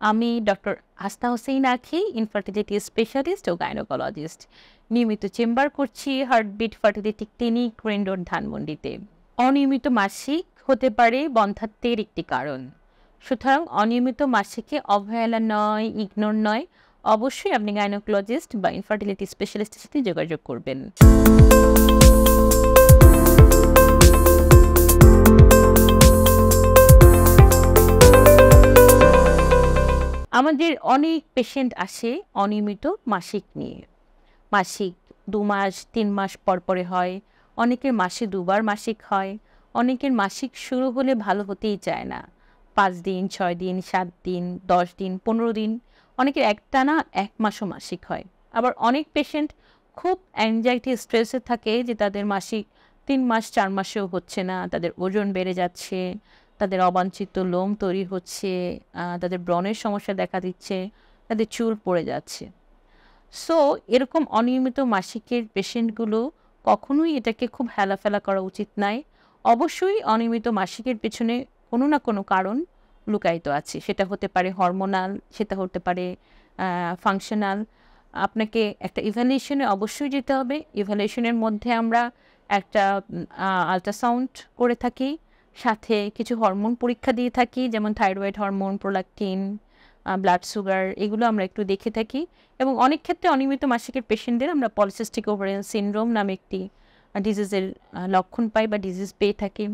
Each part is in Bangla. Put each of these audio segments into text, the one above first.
আমি doctor Astha Hossain Akhi, infertility specialist ও গাইনোকোলজিস্ট। নিয়মিত চেম্বার করছি heartbeat fertility clinic, Green Road, ধানমন্ডিতে। অনিয়মিত মাসিক হতে পারে বন্ধ্যাত্বের একটি কারণ। সুতরাং অনিয়মিত মাসিকে অবহেলা নয়, ইগনোর নয়, অবশ্যই আপনি গাইনোকোলজিস্ট বা ইনফার্টিলিটি স্পেশালিস্টের সাথে যোগাযোগ করবেন। আমাদের অনেক পেশেন্ট আসে অনিয়মিত মাসিক নিয়ে। মাসিক 2 মাস 3 মাস পরে হয়, অনেকের মাসে 2 বার মাসিক হয়, অনেকের মাসিক শুরু হলে ভালো হতেই চায় না। 5 দিন, 6 দিন, 7 দিন, 10 দিন, 15 দিন, অনেকের একটানা 1 মাসও মাসিক হয়। আবার অনেক পেশেন্ট খুব অ্যাংজাইটি স্ট্রেসে থাকে যে তাদের মাসিক 3 মাস 4 মাসেও হচ্ছে না, তাদের ওজন বেড়ে যাচ্ছে, তাদের অবাঞ্ছিত লোম তৈরি হচ্ছে, তাদের ব্রণের সমস্যা দেখা দিচ্ছে, তাদের চুল পড়ে যাচ্ছে। সো এরকম অনিয়মিত মাসিকের পেশেন্টগুলো কখনোই এটাকে খুব হেলাফেলা করা উচিত নয়। অবশ্যই অনিয়মিত মাসিকের পেছনে কোনো না কোনো কারণ লুকায়িত আছে। সেটা হতে পারে হরমোনাল, সেটা হতে পারে ফাংশনাল। আপনাকে একটা ইভ্যালুয়েশনে অবশ্যই যেতে হবে। ইভ্যালুয়েশনের মধ্যে আমরা একটা আল্ট্রাসাউন্ড করে থাকি, সাথে কিছু হরমোন পরীক্ষা দিয়ে থাকি, যেমন thyroid hormone, prolactin, blood sugar, এগুলো আমরা একটু দেখে থাকি। এবং অনেক ক্ষেত্রে অনিয়মিত মাসিকের পেশেন্টদের আমরা পলিসিস্টিক ওভারিয়ান সিনড্রোম নামে একটি ডিজিজের লক্ষণ পাই বা ডিজিজ পেয়ে থাকি।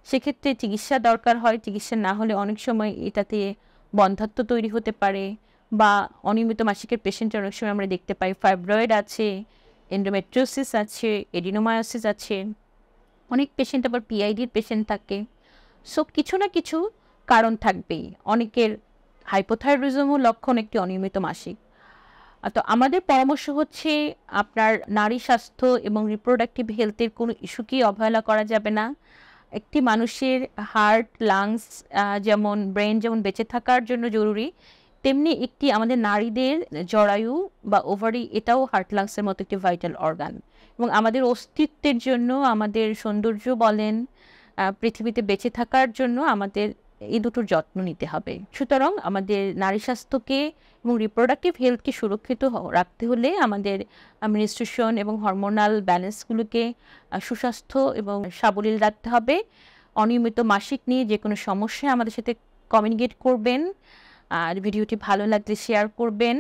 সেক্ষেত্রে চিকিৎসা দরকার হয়। চিকিৎসা না হলে অনেক সময় এটাতে বন্ধ্যাত্ব তৈরি হতে পারে, বা অনিয়মিত মাসিকের পেশেন্টের অনেক সময় আমরা দেখতে পাই ফাইব্রয়েড আছে, এন্ডোমেট্রিওসিস আছে, এডিনোমায়োসিস আছে। অনেক পেশেন্ট আবার পিআইডির পেশেন্ট থাকে। সো কিছু না কিছু কারণ থাকবেই। অনেকের হাইপোথাইরয়েডিজমও লক্ষণ একটি অনিয়মিত মাসিক। তো আমাদের পরামর্শ হচ্ছে আপনার নারী স্বাস্থ্য এবং রিপ্রোডাক্টিভ হেলথের কোনো ইস্যুকেই অবহেলা করা যাবে না। একটি মানুষের হার্ট, লাংস, যেমন ব্রেন যেমন বেঁচে থাকার জন্য জরুরি, তেমনি একটি আমাদের নারীদের জরায়ু বা ওভারি, এটাও হার্ট লাংসের মতো একটি ভাইটাল অর্গান। এবং আমাদের অস্তিত্বের জন্য, আমাদের সৌন্দর্য বলেন, পৃথিবীতে বেঁচে থাকার জন্য আমাদের এই দুটোর যত্ন নিতে হবে। সুতরাং আমাদের নারী স্বাস্থ্যকে এবং রিপ্রোডাক্টিভ হেলথকে সুরক্ষিত রাখতে হলে আমাদের মেনস্ট্রুয়েশন এবং হরমোনাল ব্যালেন্সগুলোকে সুস্বাস্থ্য এবং সাবলীল রাখতে হবে। অনিয়মিত মাসিক নিয়ে যে কোনো সমস্যা আমাদের সাথে কমিউনিকেট করবেন। আর ভিডিওটি ভালো লাগলে শেয়ার করবেন।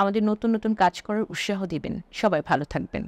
আমাদের নতুন নতুন কাজ করার উৎসাহ দিবেন। সবাই ভালো থাকবেন।